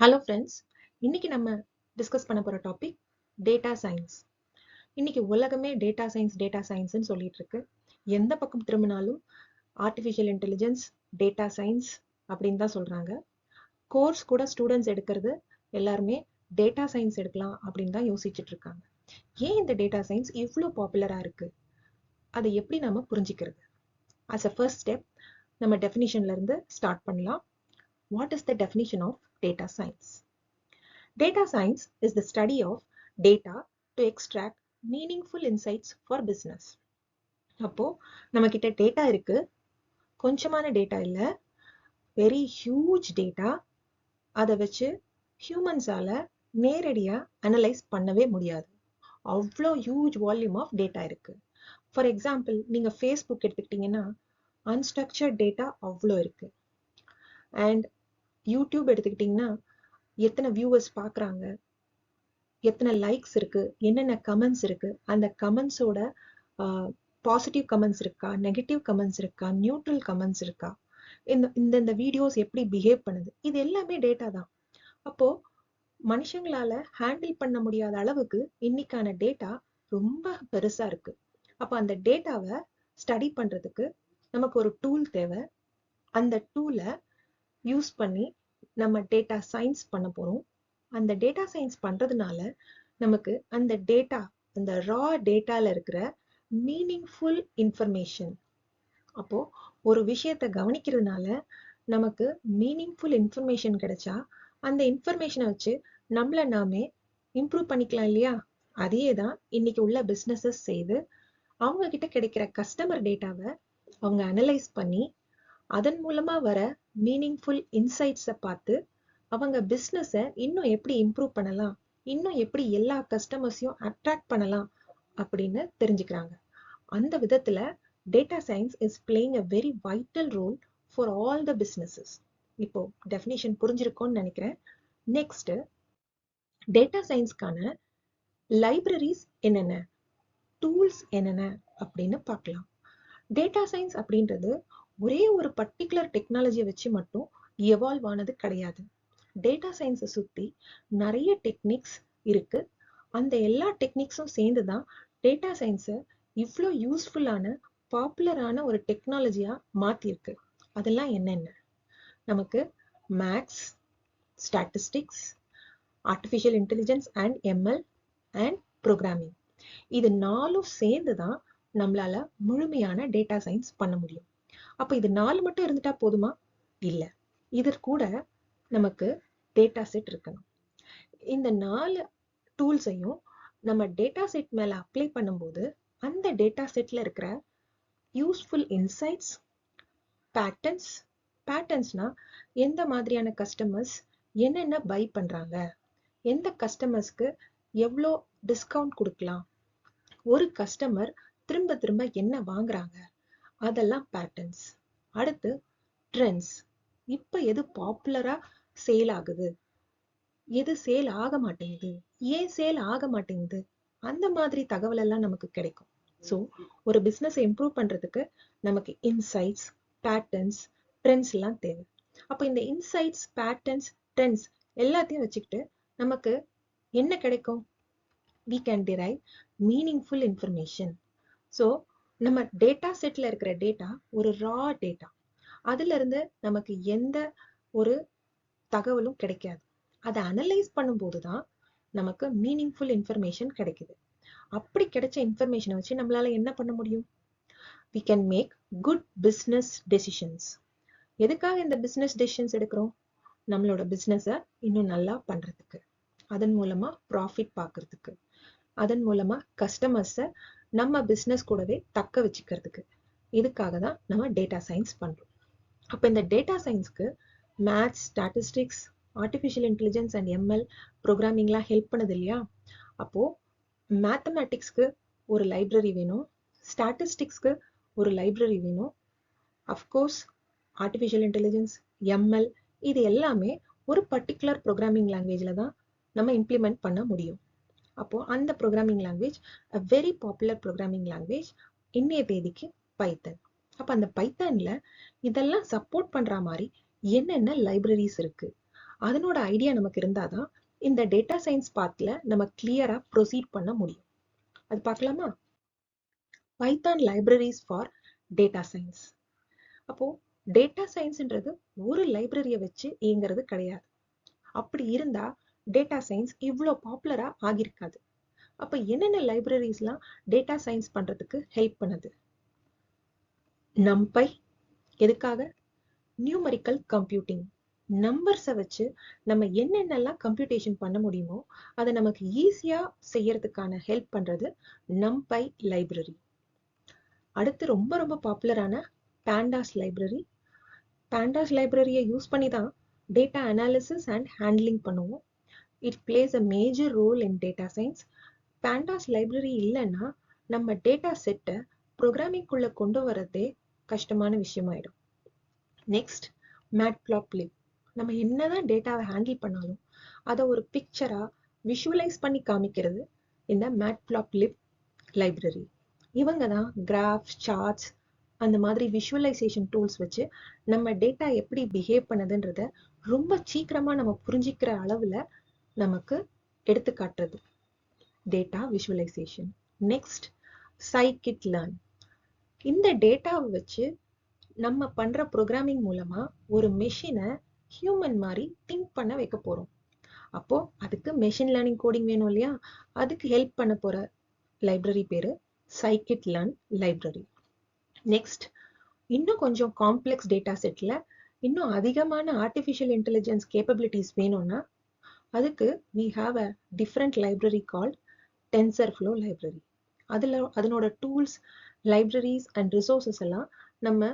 Hello friends, இன்னைக்கு நம்ம discuss பண்ண போற டாபிக் டேட்டா சயின்ஸ். இன்னைக்கு உலகமே டேட்டா சயின்ஸ்னு சொல்லிட்டு இருக்கு. எந்த பக்கம் திரும்பினாலும் ஆர்டிஃபிஷியல் இன்டெலிஜென்ஸ், டேட்டா சயின்ஸ் அப்படின்னு தான் சொல்றாங்க. கோர்ஸ் கூட ஸ்டூடெண்ட்ஸ் எடுக்கிறது எல்லாருமே டேட்டா சயின்ஸ் எடுக்கலாம் அப்படின்னு தான் யோசிச்சுட்டு இருக்காங்க. ஏன் இந்த டேட்டா சயின்ஸ் இவ்வளோ பாப்புலரா இருக்கு? அதை எப்படி நம்ம புரிஞ்சுக்கிறது? as a first step நம்ம டெஃபினிஷன்ல இருந்து ஸ்டார்ட் பண்ணலாம். What is the definition of data science? Data science is the study of data to extract meaningful insights for business. அப்போ நம்ம கிட்ட டேட்டா இருக்கு, கொஞ்சமான டேட்டா இல்ல, வெரி ஹியூஜ் டேட்டா. அதை வச்சு ஹியூமன்ஸால நேரடியா அனலைஸ் பண்ணவே முடியாது. அவ்வளோ ஹியூஜ் வால்யூம் ஆஃப் டேட்டா இருக்கு. ஃபார் எக்ஸாம்பிள், நீங்க ஃபேஸ்புக் எடுத்துக்கிட்டீங்கன்னா அன்ஸ்ட்ரக்சர்ட் டேட்டா அவ்வளோ இருக்கு. அண்ட் யூடியூப் எடுத்துக்கிட்டிங்கன்னா எத்தனை வியூவர்ஸ் பார்க்குறாங்க, எத்தனை லைக்ஸ் இருக்கு, என்னென்ன கமெண்ட்ஸ் இருக்கு, அந்த கமெண்ட்ஸோட பாசிட்டிவ் கமெண்ட்ஸ் இருக்கா, நெகட்டிவ் கமெண்ட்ஸ் இருக்கா, நியூட்ரல் கமெண்ட்ஸ் இருக்கா, இந்த வீடியோஸ் எப்படி பிஹேவ் பண்ணுது, இது எல்லாமே டேட்டா தான். அப்போ மனுஷங்களால ஹேண்டில் பண்ண முடியாத அளவுக்கு இன்னைக்கான டேட்டா ரொம்ப பெருசா இருக்கு. அப்போ அந்த டேட்டாவை ஸ்டடி பண்றதுக்கு நமக்கு ஒரு டூல் தேவை. அந்த டூலை யூஸ் பண்ணி நம்ம டேட்டா சயின்ஸ் பண்ண போறோம். அந்த டேட்டா சயின்ஸ் பண்றதுனால நமக்கு அந்த டேட்டா, அந்த ரா டேட்டால இருக்கிற மீனிங்ஃபுல் இன்ஃபர்மேஷன், அப்போ ஒரு விஷயத்தை கவனிக்கிறதுனால நமக்கு மீனிங்ஃபுல் இன்ஃபர்மேஷன் கிடைச்சா அந்த இன்ஃபர்மேஷனை வச்சு நம்மள நாமே இம்ப்ரூவ் பண்ணிக்கலாம் இல்லையா? அதே தான் இன்னைக்கு உள்ள பிஸ்னஸஸ் செய்து அவங்க கிட்ட கிடைக்கிற கஸ்டமர் டேட்டாவை அவங்க அனலைஸ் பண்ணி அதன் மூலமா வர மீனிங்ஃபுல் இன்சைட்ஸை பார்த்து அவங்க பிஸ்னஸை இன்னும் எப்படி இம்ப்ரூவ் பண்ணலாம், இன்னும் எப்படி எல்லா கஸ்டமர்ஸையும் அட்ராக்ட் பண்ணலாம் அப்படின்னு தெரிஞ்சுக்கிறாங்க. அந்த விதத்துல data science is playing a very vital role for all the businesses. இப்போ டெஃபினிஷன் புரிஞ்சிருக்கும்னு நினைக்கிறேன். நெக்ஸ்ட், டேட்டா சயின்ஸ்க்கான லைப்ரரிஸ் என்னென்ன, டூல்ஸ் என்னென்ன அப்படின்னு பார்க்கலாம். டேட்டா சயின்ஸ் அப்படின்றது ஒரே ஒரு பர்டிகுலர் டெக்னாலஜியை வச்சு மட்டும் எவால்வ் ஆனது கிடையாது. டேட்டா சயின்ஸை சுற்றி நிறைய டெக்னிக்ஸ் இருக்கு. அந்த எல்லா டெக்னிக்ஸும் சேர்ந்து தான் டேட்டா சயின்ஸை இவ்வளோ யூஸ்ஃபுல்லான பாப்புலரான ஒரு டெக்னாலஜியா மாற்றிருக்கு. அதெல்லாம் என்னென்ன? நமக்கு maths, statistics, artificial intelligence and ML and programming, இது நாலும் சேர்ந்து தான் நம்மளால முழுமையான டேட்டா சயின்ஸ் பண்ண முடியும். அப்போ இது 4 மட்டும் இருந்துட்டா போதுமா? இல்லை, இது கூட நமக்கு டேட்டா செட் இருக்கணும். இந்த 4 டூல்ஸையும் நம்ம டேட்டா செட் மேல அப்ளை பண்ணும்போது அந்த டேட்டா செட்ல இருக்கிற யூஸ்ஃபுல் இன்சைட்ஸ், பேட்டர்ன்ஸ்னா எந்த மாதிரியான கஸ்டமர்ஸ் என்னென்ன பை பண்றாங்க, எந்த கஸ்டமர்ஸ்க்கு எவ்வளோ டிஸ்கவுண்ட் கொடுக்கலாம், ஒரு கஸ்டமர் திரும்ப திரும்ப என்ன வாங்குறாங்க, அதெல்லாம் பேட்டர்ன்ஸ். அடுத்து ட்ரெண்ட்ஸ், இப்போ எது பாப்புலரா சேல் ஆகுது, எது சேல் ஆக மாட்டேங்குது, ஏன் சேல் ஆக மாட்டேங்குது, அந்த மாதிரி தகவல் எல்லாம் நமக்கு கிடைக்கும். ஸோ ஒரு பிஸ்னஸ் இம்ப்ரூவ் பண்றதுக்கு நமக்கு இன்சைட்ஸ், பேட்டர்ன்ஸ், ட்ரெண்ட்ஸ் எல்லாம் தேவை. அப்போ இந்த இன்சைட்ஸ், பேட்டர்ன்ஸ், ட்ரெண்ட்ஸ் எல்லாத்தையும் வச்சுக்கிட்டு நமக்கு என்ன கிடைக்கும்? we can derive meaningful information. So நம்ம டேட்டா செட்ல இருக்கிற டேட்டா ஒரு ரா டேட்டா, அதுல இருந்து நமக்கு எந்த ஒரு தகவலும் கிடைக்காது. அதை அனலைஸ் பண்ணும்போது தான் நமக்கு மீனிங்ஃபுல் இன்ஃபர்மேஷன் கிடைக்குது. அப்படி கிடைச்ச இன்ஃபர்மேஷனை வச்சு நம்மளால என்ன பண்ண முடியும்? we can make good business decisions. எதுக்காக இந்த பிஸ்னஸ் டெசிஷன்ஸ் எடுக்கிறோம்? நம்மளோட பிஸ்னஸை இன்னும் நல்லா பண்றதுக்கு, அதன் மூலமா ப்ராஃபிட் பார்க்கறதுக்கு, அதன் மூலமா கஸ்டமர்ஸை நம்ம பிஸ்னஸ் கூடவே தக்க வச்சுக்கிறதுக்கு. இதுக்காக தான் நம்ம டேட்டா சயின்ஸ் பண்றோம். அப்போ இந்த டேட்டா சயின்ஸ்க்கு maths, statistics, artificial intelligence and ML, ப்ரோக்ராமிங்லாம் ஹெல்ப் பண்ணுது இல்லையா? அப்போ மேத்தமேட்டிக்ஸ்க்கு ஒரு லைப்ரரி வேணும், ஸ்டாட்டிஸ்டிக்ஸ்க்கு ஒரு லைப்ரரி வேணும், அஃப்கோர்ஸ் ஆர்டிஃபிஷியல் இன்டெலிஜென்ஸ், எம்எல், இது எல்லாமே ஒரு பர்டிகுலர் ப்ரோக்ராமிங் லாங்குவேஜில் தான் நம்ம இம்ப்ளிமெண்ட் பண்ண முடியும். அப்போ அந்த programming language, a very popular programming language இன்னைய தேதிக்கு பைத்தன். அப்போ அந்த பைத்தான்ல இதெல்லாம் சப்போர்ட் பண்ற மாதிரி என்னென்ன லைப்ரரிஸ் இருக்கு, அதனோட ஐடியா நமக்கு இருந்தாதான் இந்த டேட்டா சயின்ஸ் பாத்ல நம்ம கிளியரா ப்ரொசீட் பண்ண முடியும். அது பார்க்கலாமா? Python libraries for data science. அப்போ டேட்டா சயின்ஸ்ன்றது ஒரு லைப்ரரியை வச்சு இயங்குறது கிடையாது. அப்படி இருந்தா டேட்டா சயின்ஸ் இவ்வளோ பாப்புலரா ஆகியிருக்காது. அப்ப என்னென்ன லைப்ரரிஸ்லாம் டேட்டா சயின்ஸ் பண்றதுக்கு ஹெல்ப் பண்ணுது? நம்பை எதுக்காக? Numerical computing. நம்பர்ஸை வச்சு நம்ம என்னென்னலாம் கம்ப்யூட்டேஷன் பண்ண முடியுமோ அதை நமக்கு ஈஸியா செய்யறதுக்கான ஹெல்ப் பண்றது நம்பை லைப்ரரி. அடுத்து ரொம்ப ரொம்ப பாப்புலரான பேண்டாஸ் லைப்ரரி. பேண்டாஸ் லைப்ரரியை யூஸ் பண்ணி தான் டேட்டா அனாலிசிஸ் அண்ட் ஹேண்ட்லிங் பண்ணுவோம். It plays a major role in data science. Pandas library இல்லைன்னா நம்ம டேட்டா செட்டை ப்ரோக்ராமிங்குள்ள கொண்டு வரதே கஷ்டமான விஷயமாயிடும். நெக்ஸ்ட், மேட்ப்ளாப்லிப். நம்ம என்னதான் டேட்டாவை ஹேண்டில் பண்ணாலும் அதை ஒரு பிக்சரா விஷுவலைஸ் பண்ணி காமிக்கிறது இந்த மேட்ப்ளாப்லிப் லைப்ரரி. இவங்க தான் கிராஃப்ஸ், சார்ட்ஸ் அந்த மாதிரி விஷுவலைசேஷன் டூல்ஸ் வச்சு நம்ம டேட்டா எப்படி பிஹேவ் பண்ணுதுன்றத ரொம்ப சீக்கிரமா நம்ம புரிஞ்சிக்கிற அளவுல நமக்கு எடுத்து காட்டுறது டேட்டா விஷுவலைசேஷன். Next, scikit-learn. இந்த டேட்டாவை வச்சு நம்ம பண்ற ப்ரோக்ராமிங் மூலமா ஒரு மெஷினை ஹியூமன் மாதிரி திங்க் பண்ண வைக்க போறோம். அப்போ அதுக்கு மெஷின் லேர்னிங் கோடிங் வேணும் இல்லையா? அதுக்கு ஹெல்ப் பண்ண போற லைப்ரரி பேரு scikit-learn லைப்ரரி. நெக்ஸ்ட், இன்னும் கொஞ்சம் காம்ப்ளெக்ஸ் டேட்டா செட்ல இன்னும் அதிகமான ஆர்டிஃபிஷியல் இன்டெலிஜென்ஸ் கேப்பபிலிட்டிஸ் வேணும்னா அதுக்கு we have a different library called TensorFlow library. அதனோட டூல்ஸ், லைப்ரரிஸ் அண்ட் ரிசோர்சஸ் எல்லாம் நம்ம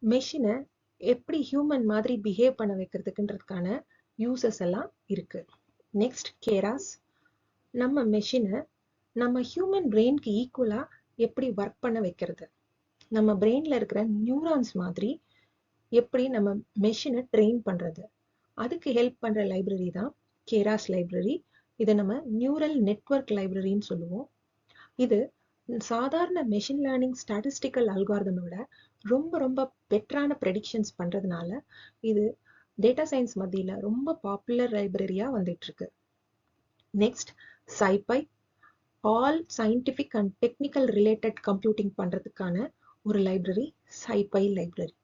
மெஷினை எப்படி ஹியூமன் மாதிரி பிஹேவ் பண்ண வைக்கிறதுக்குன்றதுக்கான யூசஸ் எல்லாம் இருக்கு. நெக்ஸ்ட், கேராஸ். நம்ம மெஷினை நம்ம ஹியூமன் பிரெயின்க்கு ஈக்குவலா எப்படி ஒர்க் பண்ண வைக்கிறது, நம்ம பிரெயின்ல இருக்கிற நியூரான்ஸ் மாதிரி எப்படி நம்ம மெஷினை ட்ரெயின் பண்றது, அதுக்கு ஹெல்ப் பண்ற லைப்ரரி தான் கேராஸ் லைப்ரரி. இதை நம்ம நியூரல் நெட்வொர்க் லைப்ரரின்னு சொல்லுவோம். இது சாதாரண மெஷின் லேர்னிங் ஸ்டாட்டிஸ்டிக்கல் அல்காரிதமோட ரொம்ப ரொம்ப பெட்டரான ப்ரெடிக்ஷன்ஸ் பண்றதுனால இது டேட்டா சயின்ஸ் மத்தியில ரொம்ப பாப்புலர் லைப்ரரியா வந்துட்டு இருக்கு. Next, SciPy. All scientific and technical related computing பண்றதுக்கான ஒரு லைப்ரரி SciPy லைப்ரரி.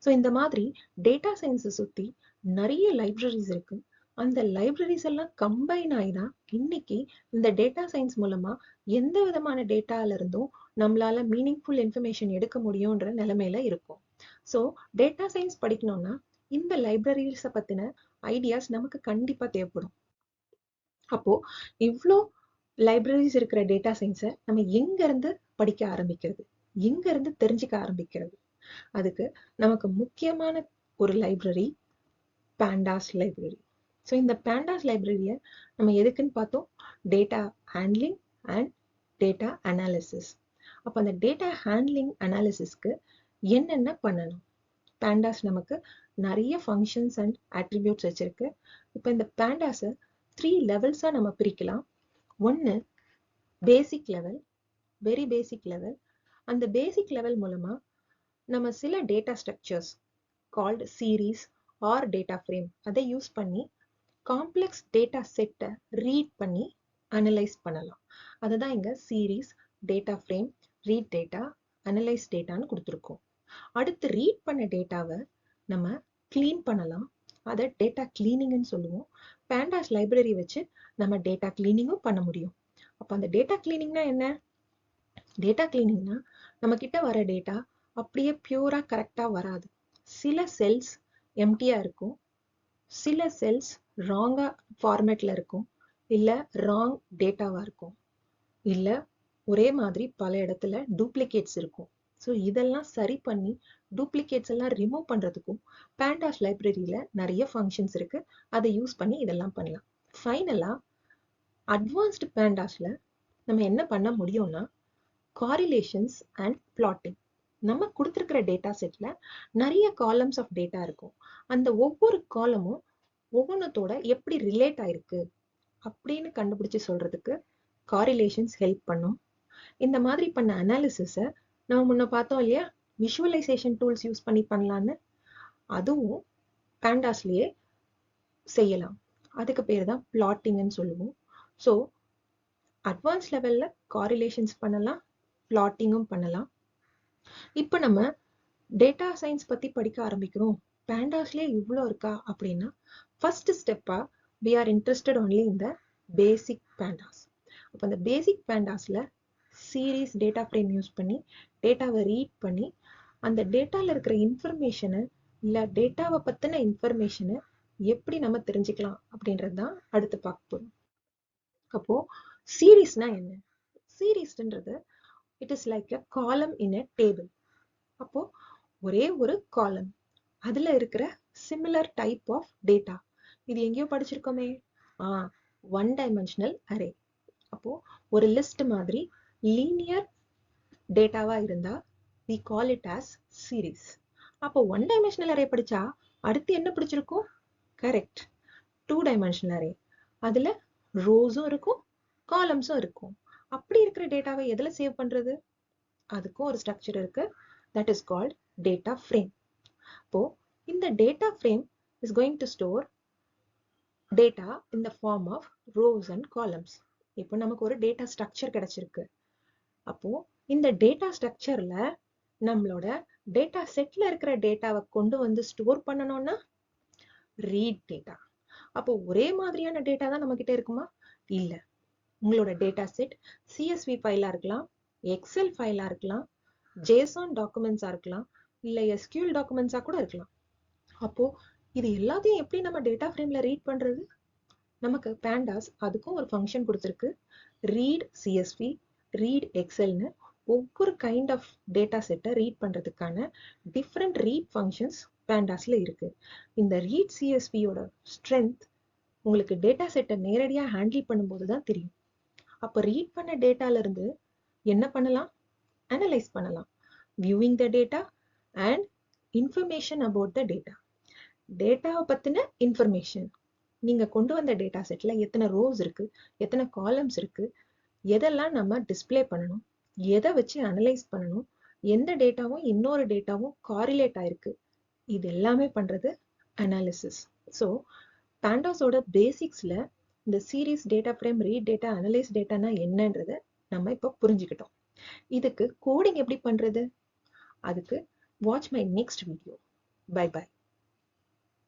ஸோ இந்த மாதிரி டேட்டா சயின்ஸை சுத்தி நிறைய லைப்ரரிஸ் இருக்கு. அந்த லைப்ரரிஸ் எல்லாம் கம்பைன் ஆகிதான் இன்னைக்கு இந்த டேட்டா சயின்ஸ் மூலமா எந்த விதமான டேட்டால இருந்தும் நம்மளால மீனிங்ஃபுல் இன்ஃபர்மேஷன் எடுக்க முடியும்ன்ற நிலைமையில இருக்கும். ஸோ டேட்டா சயின்ஸ் படிக்கணும்னா இந்த லைப்ரரிஸை பத்தின ஐடியாஸ் நமக்கு கண்டிப்பா தேவைப்படும். அப்போ இவ்வளோ லைப்ரரிஸ் இருக்கிற டேட்டா சயின்ஸை நம்ம எங்க இருந்து படிக்க ஆரம்பிக்கிறது, எங்க இருந்து தெரிஞ்சுக்க ஆரம்பிக்கிறது? அதுக்கு நமக்கு முக்கியமான ஒரு லைப்ரரி பேண்டாஸ் லைப்ரரி. ஸோ இந்த பேண்டாஸ் லைப்ரரியை நம்ம எதுக்குன்னு பார்த்தோம்? Data handling and data analysis. அப்போ அந்த டேட்டா ஹேண்ட்லிங் அனாலிசிஸ்க்கு என்னென்ன பண்ணணும்? பேண்டாஸ் நமக்கு நிறைய ஃபங்க்ஷன்ஸ் அண்ட் அட்ரிபியூட்ஸ் வச்சிருக்கு. இப்போ இந்த பேண்டாஸை 3 லெவல்ஸா நம்ம பிரிக்கலாம். ஒன்று basic level, very basic level. அந்த பேசிக் லெவல் மூலமா நம்ம சில data structures called series or data frame அதை யூஸ் பண்ணி காம்ப்ளெக்ஸ் டேட்டா செட்டை ரீட் பண்ணி அனலைஸ் பண்ணலாம். அதுதான் இங்க series, data frame, read data, analyse டேட்டான்னு கொடுத்துருக்கோம். அடுத்து ரீட் பண்ண டேட்டாவை நம்ம கிளீன் பண்ணலாம். அதை டேட்டா கிளீனிங்னு சொல்லுவோம். பேண்டாஸ் லைப்ரரி வச்சு நம்ம டேட்டா கிளீனிங்கும் பண்ண முடியும். அப்போ அந்த டேட்டா கிளீனிங்னா என்ன? டேட்டா கிளீனிங்னா நம்ம கிட்ட வர டேட்டா அப்படியே பியூரா கரெக்டா வராது. சில செல்ஸ் எம்டியா இருக்கும், சில செல்ஸ் ராங்கா ஃபார்மேட்ல இருக்கும், இல்ல ராங் டேட்டாவா இருக்கும், இல்ல ஒரே மாதிரி பல இடத்துல டூப்ளிகேட்ஸ் இருக்கும். ஸோ இதெல்லாம் சரி பண்ணி டூப்ளிகேட்ஸ் எல்லாம் ரிமூவ் பண்றதுக்கும் பேண்டாஸ் லைப்ரரியில நிறைய ஃபங்க்ஷன்ஸ் இருக்கு. அதை யூஸ் பண்ணி இதெல்லாம் பண்ணலாம். ஃபைனலா அட்வான்ஸ்டு பேண்டாஸ்ல நம்ம என்ன பண்ண முடியும்னா காரிலேஷன்ஸ் அண்ட் பிளாட்டிங். நம்ம கொடுத்துருக்கிற டேட்டா செட்ல நிறைய காலம்ஸ் ஆஃப் டேட்டா இருக்கும். அந்த ஒவ்வொரு காலமும் ஒவ்வொன்றத்தோட எப்படி ரிலேட் ஆயிருக்கு அப்படின்னு கண்டுபிடிச்சு சொல்றதுக்கு காரிலேஷன்ஸ் ஹெல்ப் பண்ணும். இந்த மாதிரி பண்ண அனாலிசிஸை நம்ம முன்ன பார்த்தோம் இல்லையா, விஷுவலைசேஷன் டூல்ஸ் யூஸ் பண்ணி பண்ணலான்னு, அதுவும் பேண்டாஸ்லயே செய்யலாம். அதுக்கு பேர் தான் பிளாட்டிங்னு சொல்லுவோம். ஸோ அட்வான்ஸ் லெவல்ல காரிலேஷன்ஸ் பண்ணலாம், பிளாட்டிங்கும் பண்ணலாம். இப்போ நம்ம டேட்டா சயின்ஸ் பத்தி படிக்க ஆரம்பிக்கிறோம், பேண்டாஸ்லயே இவ்வளோ இருக்கா அப்படின்னா, ஃபர்ஸ்ட் ஸ்டெப்பா we are interested only in the basic pandas. அப்போ அந்த பேசிக் பேண்டாஸ்ல சீரீஸ் டேட்டா ஃப்ரேம் யூஸ் பண்ணி டேட்டாவை ரீட் பண்ணி அந்த டேட்டால இருக்கிற இன்ஃபர்மேஷனை இல்லை டேட்டாவை பற்றின இன்ஃபர்மேஷனை எப்படி நம்ம தெரிஞ்சுக்கலாம் அப்படின்றது தான் அடுத்து பார்க்க போறோம். அப்போ சீரீஸ்னா என்ன? சீரீஸ்ன்றது it is like a column in a table. அப்போ ஒரே ஒரு காலம், அதுல இருக்கிற சிமிலர் டைப் ஆஃப் டேட்டா. இது எங்கேயோ படிச்சிருக்கோமே, ஒன் டைமென்ஷனல் அரே. அப்போ ஒரு லிஸ்ட் மாதிரி லீனியர் டேட்டாவா இருந்தா we call it as series. அப்போ ஒன் டைமென்ஷனல் அரே படிச்சா அடுத்து என்ன பிடிச்சிருக்கும்? Correct, two dimensional array. அதுல ரோஸும் இருக்கும், காலம்ஸும் இருக்கும். அப்படி இருக்கிற டேட்டாவை எதுல சேவ் பண்றது? அதுக்கும் ஒரு ஸ்ட்ரக்சர் இருக்கு, that is called data frame. அப்போ இந்த data frame is going to store data in the form of rows and columns. இப்போ நமக்கு ஒரு data structure கிடைச்சிருக்கு. அப்போ இந்த data structureல நம்மளோட data setல இருக்கிற டேட்டாவை கொண்டு வந்து ஸ்டோர் பண்ணணும்னா read data. அப்போ ஒரே மாதிரியான டேட்டா தான் நம்ம கிட்ட இருக்குமா? இல்ல. உங்களோட டேட்டா செட் CSV ஃபைலா இருக்கலாம், எக்ஸல் ஃபைலா இருக்கலாம், JSON டாக்குமெண்ட்ஸா இருக்கலாம், இல்ல SQL டாக்குமெண்ட்ஸா கூட இருக்கலாம். அப்போ இது எல்லாத்தையும் எப்படி நம்ம டேட்டா ஃப்ரேம்ல ரீட் பண்றது? நமக்கு பேண்டாஸ் அதுக்கும் ஒரு ஃபங்க்ஷன் கொடுத்துருக்கு, ரீட் CSV, ரீட் எக்ஸல்னு. ஒவ்வொரு கைண்ட் ஆஃப் டேட்டா செட்டை ரீட் பண்றதுக்கான டிஃப்ரெண்ட் ரீட் ஃபங்க்ஷன்ஸ் பேண்டாஸ்ல இருக்கு. இந்த ரீட் CSVயோட ஸ்ட்ரென்த் உங்களுக்கு டேட்டா செட்டை நேரடியா ஹேண்டில் பண்ணும்போது தான் தெரியும். அப்போ ரீட் பண்ண டேட்டால இருந்து என்ன பண்ணலாம்? அனலைஸ் பண்ணலாம். Viewing the data and information about the data. டேட்டாவை பத்தின இன்ஃபர்மேஷன், நீங்க கொண்டு வந்த டேட்டா செட்ல எத்தனை ரோஸ் இருக்கு, எத்தனை காலம்ஸ் இருக்கு, எதெல்லாம் நம்ம டிஸ்பிளே பண்ணணும், எதை வச்சு அனலைஸ் பண்ணணும், எந்த டேட்டாவும் இன்னொரு டேட்டாவும் காரிலேட் ஆயிருக்கு, இது எல்லாமே பண்றது அனாலிசிஸ். ஸோ பேண்டாஸோட பேசிக்ஸ்ல இந்த series data frame, read data, analyse டேட்டானா என்னன்றத நம்ம இப்போ புரிஞ்சுக்கிட்டோம். இதுக்கு கோடிங் எப்படி பண்றது? அதுக்கு watch my next video. Bye by.